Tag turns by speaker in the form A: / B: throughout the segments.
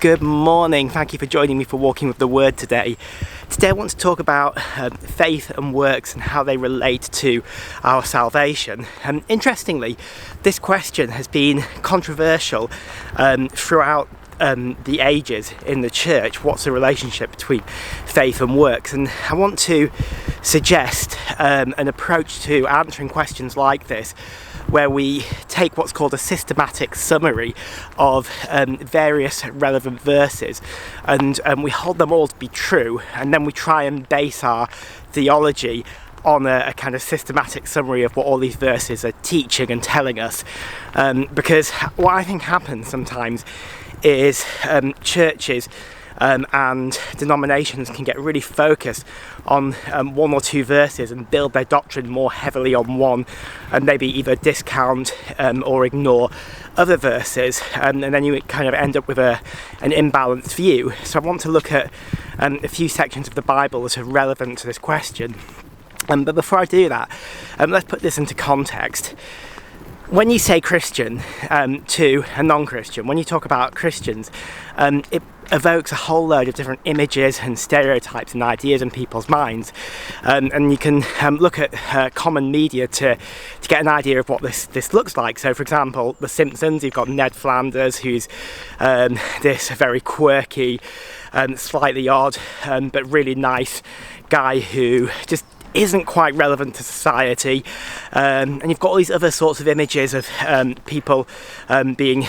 A: Good morning. Thank you for joining me for Walking with the Word today. Today I want to talk about faith and works and how they relate to our salvation. Interestingly, this question has been controversial throughout the ages in the church. What's the relationship between faith and works? And I want to suggest an approach to answering questions like this, where we take what's called a systematic summary of various relevant verses and we hold them all to be true, and then we try and base our theology on a kind of systematic summary of what all these verses are teaching and telling us. Because what I think happens sometimes is churches and denominations can get really focused on one or two verses and build their doctrine more heavily on one, and maybe either discount or ignore other verses, and then you kind of end up with an imbalanced view. So I want to look at a few sections of the Bible that are relevant to this question. But before I do that, let's put this into context. When you say Christian to a non-Christian, when you talk about Christians, it evokes a whole load of different images and stereotypes and ideas in people's minds, and you can look at common media to get an idea of what this looks like. So for example, The Simpsons, you've got Ned Flanders, who's this very quirky, slightly odd but really nice guy who just isn't quite relevant to society, and you've got all these other sorts of images of people being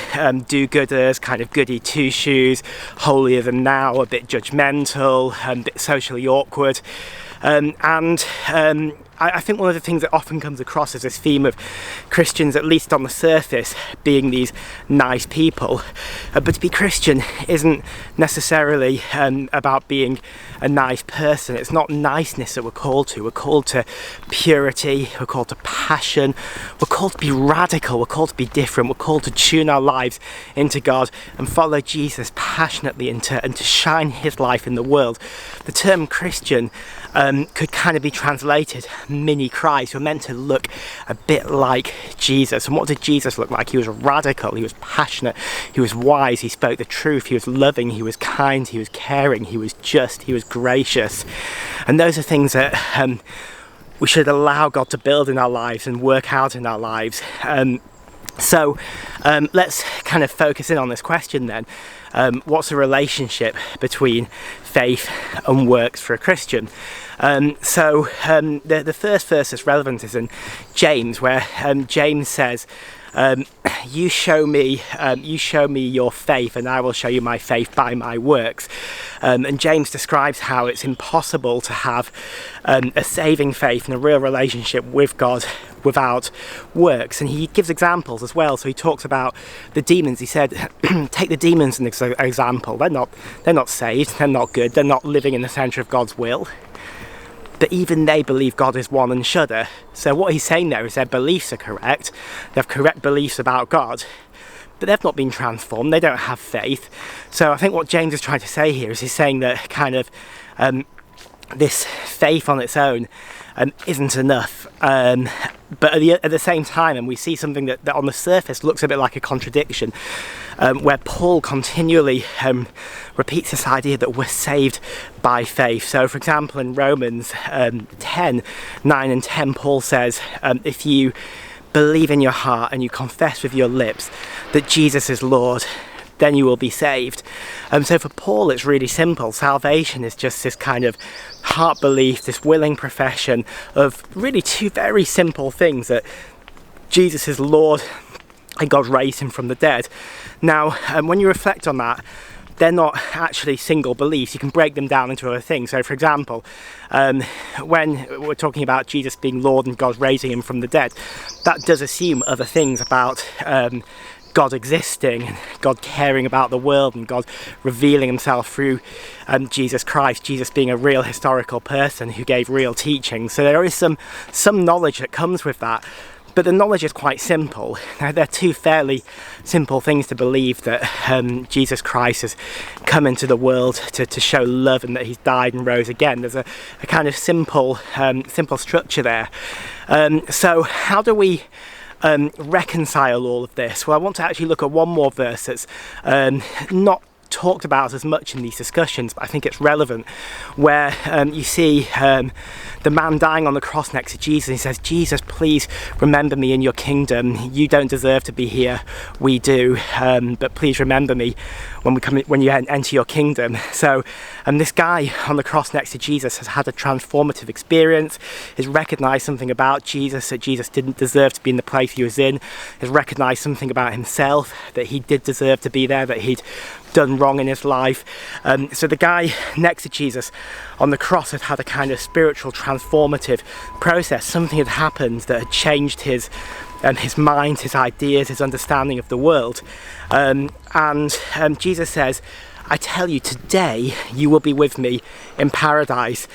A: do-gooders, kind of goody two-shoes, holier than thou, a bit judgmental, a bit socially awkward, I think one of the things that often comes across is this theme of Christians, at least on the surface, being these nice people. But to be Christian isn't necessarily about being a nice person. It's not niceness that we're called to. We're called to purity, we're called to passion, we're called to be radical, we're called to be different, we're called to tune our lives into God and follow Jesus passionately and to shine his life in the world. The term Christian could kind of be translated mini Christ. We're meant to look a bit like Jesus. And what did Jesus look like? He was radical, he was passionate, he was wise, he spoke the truth, he was loving, he was kind, he was caring, he was just, he was gracious. And those are things that we should allow God to build in our lives and work out in our lives. So let's kind of focus in on this question then. What's the relationship between faith and works for a Christian? So the first verse that's relevant is in James, where James says, you show me your faith and I will show you my faith by my works. And James describes how it's impossible to have a saving faith and a real relationship with God without works. And he gives examples as well. So he talks about the demons. He said, take the demons as an example. They're not saved, they're not good, they're not living in the centre of God's will. But even they believe God is one and shudder. So what he's saying there is their beliefs are correct, they have correct beliefs about God, but they've not been transformed, they don't have faith. So I think what James is trying to say here is he's saying that kind of this faith on its own isn't enough. But at the same time, and we see something that on the surface looks a bit like a contradiction, where Paul continually repeats this idea that we're saved by faith. So for example, in Romans 10, 9 and 10, Paul says, if you believe in your heart and you confess with your lips that Jesus is Lord, then you will be saved. So for Paul it's really simple. Salvation is just this kind of heart belief, this willing profession of really two very simple things: that Jesus is Lord and God raised him from the dead. Now when you reflect on that, they're not actually single beliefs. You can break them down into other things. So for example, when we're talking about Jesus being Lord and God raising him from the dead, that does assume other things about God existing, God caring about the world, and God revealing himself through Jesus Christ, Jesus being a real historical person who gave real teaching. So there is some knowledge that comes with that. But the knowledge is quite simple. Now, they're two fairly simple things to believe: that Jesus Christ has come into the world to show love, and that he's died and rose again. There's a kind of simple structure there. So how do we reconcile all of this? Well, I want to actually look at one more verse that's not talked about as much in these discussions, but I think it's relevant, where you see the man dying on the cross next to Jesus. He says, Jesus, please remember me in your kingdom. You don't deserve to be here, we do, but please remember me when you enter your kingdom. So this guy on the cross next to Jesus has had a transformative experience, has recognised something about Jesus, that Jesus didn't deserve to be in the place he was in, has recognised something about himself, that he did deserve to be there, that he'd done wrong in his life. So the guy next to Jesus on the cross had had a kind of spiritual transformative process. Something had happened that had changed his mind, his ideas, his understanding of the world. And Jesus says, I tell you, today you will be with me in paradise.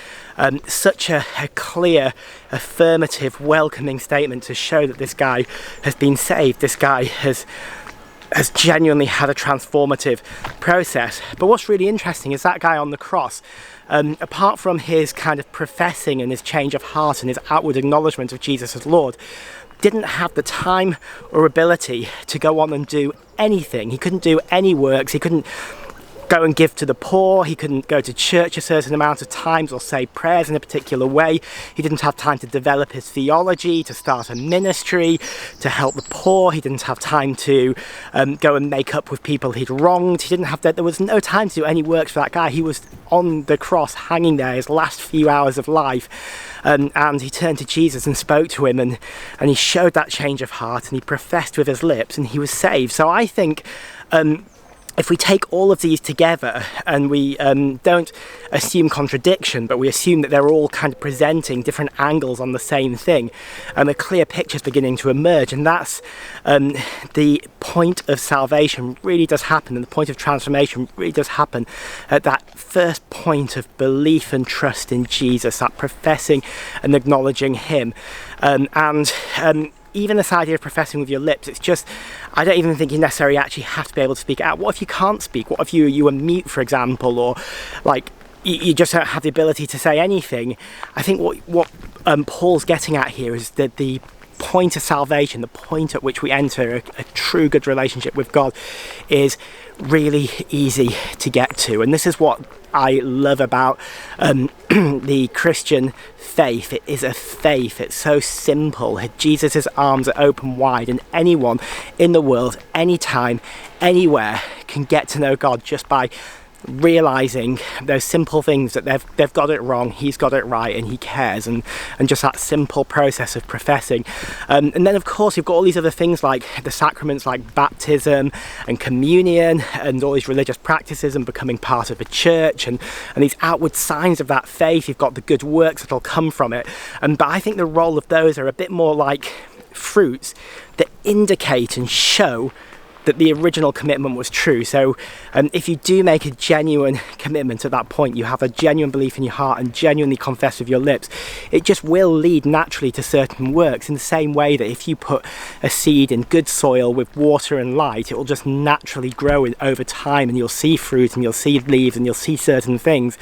A: Such a clear, affirmative, welcoming statement to show that this guy has been saved. This guy has genuinely had a transformative process. But what's really interesting is that guy on the cross, apart from his kind of professing and his change of heart and his outward acknowledgement of Jesus as Lord, didn't have the time or ability to go on and do anything. He couldn't do any works. He couldn't go and give to the poor. He couldn't go to church a certain amount of times or say prayers in a particular way. He didn't have time to develop his theology, to start a ministry, to help the poor. He didn't have time to go and make up with people he'd wronged. He didn't have that. There was no time to do any works for that guy. He was on the cross, hanging there, his last few hours of life. And he turned to Jesus and spoke to him, and he showed that change of heart, and he professed with his lips, and he was saved. So I think if we take all of these together and we don't assume contradiction, but we assume that they're all kind of presenting different angles on the same thing, and a clear picture is beginning to emerge, and that's the point of salvation really does happen, and the point of transformation really does happen at that first point of belief and trust in Jesus, that professing and acknowledging him. Even this idea of professing with your lips, it's just, I don't even think you necessarily actually have to be able to speak out. What if you can't speak? What if you are mute, for example, or like you just don't have the ability to say anything? I think what Paul's getting at here is that the point of salvation, the point at which we enter a true good relationship with God, is really easy to get to. And this is what I love about the Christian faith. It is a faith. It's so simple. Jesus' arms are open wide, and anyone in the world, anytime, anywhere, can get to know God just by realizing those simple things, that they've got it wrong, he's got it right, and he cares, and just that simple process of professing. And then of course you've got all these other things like the sacraments, like baptism and communion, and all these religious practices, and becoming part of a church, and these outward signs of that faith. You've got the good works that'll come from it, but I think the role of those are a bit more like fruits that indicate and show that the original commitment was true. So if you do make a genuine commitment at that point, you have a genuine belief in your heart and genuinely confess with your lips, it just will lead naturally to certain works, in the same way that if you put a seed in good soil with water and light, it will just naturally grow over time, and you'll see fruit, and you'll see leaves, and you'll see certain things.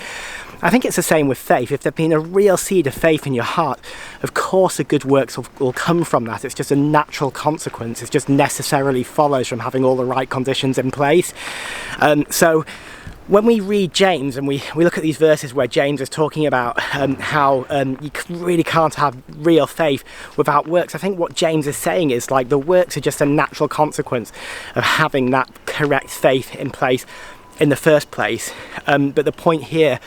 A: I think it's the same with faith. If there's been a real seed of faith in your heart, of course the good works will come from that. It's just a natural consequence. It just necessarily follows from having all the right conditions in place. So when we read James and we look at these verses where James is talking about how you really can't have real faith without works, I think what James is saying is like the works are just a natural consequence of having that correct faith in place in the first place. But the point here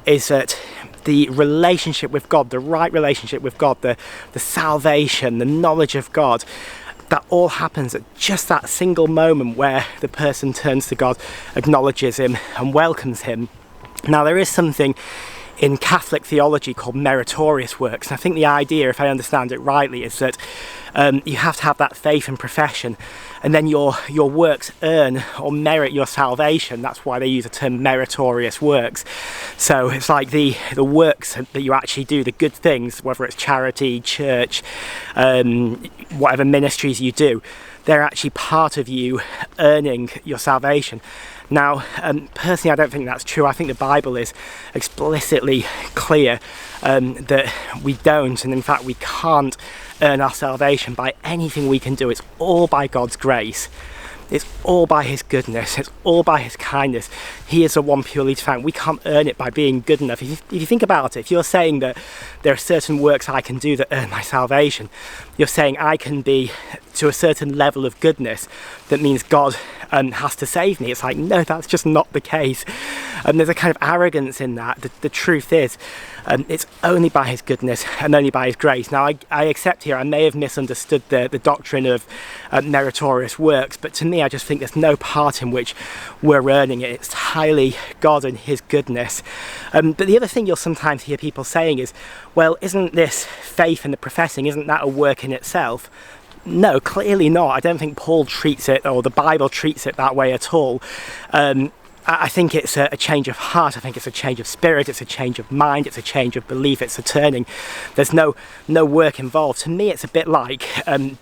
A: is that the relationship with God, the right relationship with God, the salvation, the knowledge of God, that all happens at just that single moment where the person turns to God, acknowledges him and welcomes him. Now there is something in Catholic theology called meritorious works, and I think the idea, if I understand it rightly, is that you have to have that faith and profession, and then your works earn or merit your salvation. That's why they use the term meritorious works. So it's like the works that you actually do, the good things, whether it's charity, church, whatever ministries you do, they're actually part of you earning your salvation. Now, personally, I don't think that's true. I think the Bible is explicitly clear that we don't, and in fact we can't earn our salvation by anything we can do. It's all by God's grace. It's all by his goodness. It's all by his kindness. He is the one purely to thank. We can't earn it by being good enough. If you think about it, if you're saying that there are certain works I can do that earn my salvation, you're saying I can be to a certain level of goodness that means God has to save me. It's like, no, that's just not the case. There's a kind of arrogance in that. The truth is, it's only by his goodness and only by his grace. Now, I accept here, I may have misunderstood the doctrine of meritorious works, but to me, I just think there's no part in which we're earning it. It's entirely God and his goodness. But the other thing you'll sometimes hear people saying is, well, isn't this faith and the professing, isn't that a work in itself? No, clearly not. I don't think Paul treats it, or the Bible treats it that way at all. I think it's a change of heart. I think it's a change of spirit. It's a change of mind. It's a change of belief. It's a turning. There's no work involved. To me, it's a bit like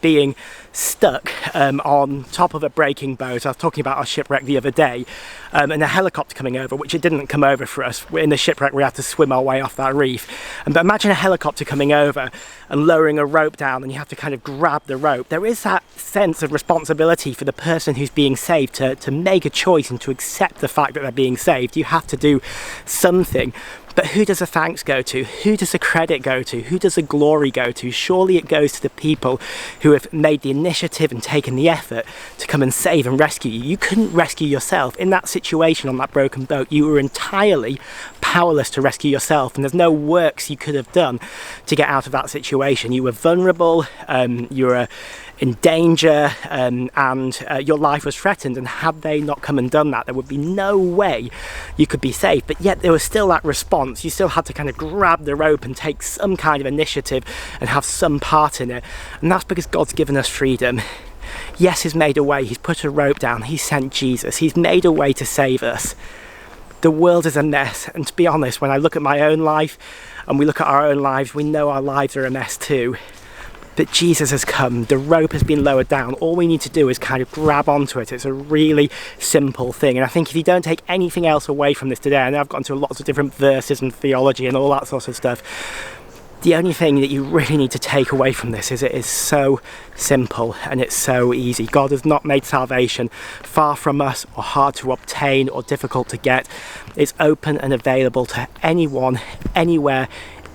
A: being stuck on top of a breaking boat. I was talking about our shipwreck the other day, and a helicopter coming over, which it didn't come over for us. In the shipwreck, we had to swim our way off that reef. But imagine a helicopter coming over and lowering a rope down, and you have to kind of grab the rope. There is that sense of responsibility for the person who's being saved to make a choice and to accept the fact that they're being saved. You have to do something. But who does the thanks go to? Who does the credit go to? Who does the glory go to? Surely it goes to the people who have made the initiative and taken the effort to come and save and rescue you. You couldn't rescue yourself. In that situation on that broken boat, you were entirely powerless to rescue yourself, and there's no works you could have done to get out of that situation. You were vulnerable, you were in danger, and your life was threatened, and had they not come and done that, there would be no way you could be saved. But yet there was still that response. You still had to kind of grab the rope and take some kind of initiative and have some part in it, and that's because God's given us freedom. Yes, he's made a way. He's put a rope down. He sent Jesus. He's made a way to save us. The world is a mess, and to be honest, when I look at my own life and we look at our own lives, we know our lives are a mess too. But Jesus has come, the rope has been lowered down. All we need to do is kind of grab onto it. It's a really simple thing. And I think if you don't take anything else away from this today, I know I've got into lots of different verses and theology and all that sort of stuff, the only thing that you really need to take away from this is it is so simple and it's so easy. God has not made salvation far from us or hard to obtain or difficult to get. It's open and available to anyone, anywhere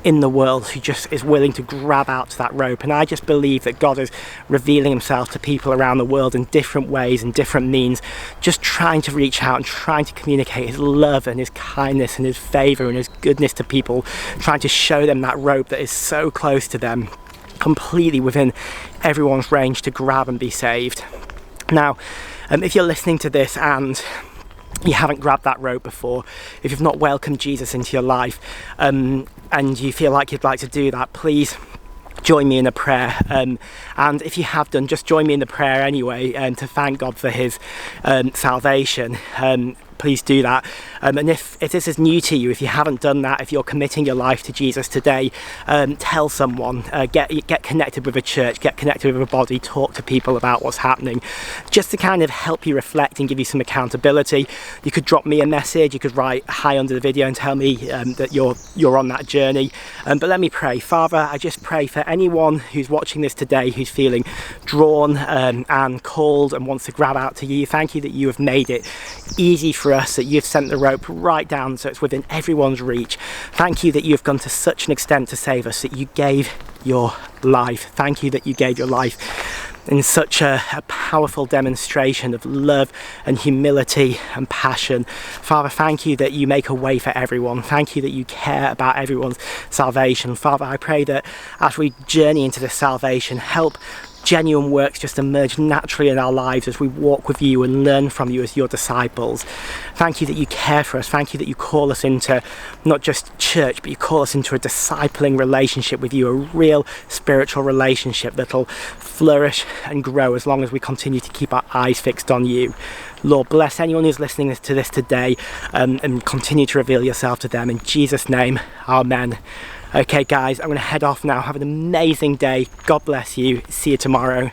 A: in the world who just is willing to grab out to that rope. And I just believe that God is revealing himself to people around the world in different ways and different means, just trying to reach out and trying to communicate his love and his kindness and his favour and his goodness to people, trying to show them that rope that is so close to them, completely within everyone's range to grab and be saved. Now, if you're listening to this and you haven't grabbed that rope before, if you've not welcomed Jesus into your life, and you feel like you'd like to do that, please join me in a prayer. And if you have done, just join me in the prayer anyway, to thank God for his salvation. Please do that. And if this is new to you, if you haven't done that, if you're committing your life to Jesus today, tell someone, get connected with a church, get connected with a body, talk to people about what's happening, just to kind of help you reflect and give you some accountability. You could drop me a message, you could write hi under the video and tell me that you're on that journey. But let me pray. Father, I just pray for anyone who's watching this today who's feeling drawn and called and wants to grab out to you. Thank you that you have made it easy for us, that you've sent the rope right down so it's within everyone's reach. Thank you that you've gone to such an extent to save us, that you gave your life. Thank you that you gave your life in such a powerful demonstration of love and humility and passion. Father, thank you that you make a way for everyone. Thank you that you care about everyone's salvation. Father, I pray that as we journey into this salvation, help genuine works just emerge naturally in our lives as we walk with you and learn from you as your disciples. Thank you that you care for us. Thank you that you call us into not just church, but you call us into a discipling relationship with you, a real spiritual relationship that'll flourish and grow as long as we continue to keep our eyes fixed on you. Lord, bless anyone who's listening to this today, and continue to reveal yourself to them. In Jesus' name, amen. Okay guys, I'm going to head off now. Have an amazing day. God bless you. See you tomorrow.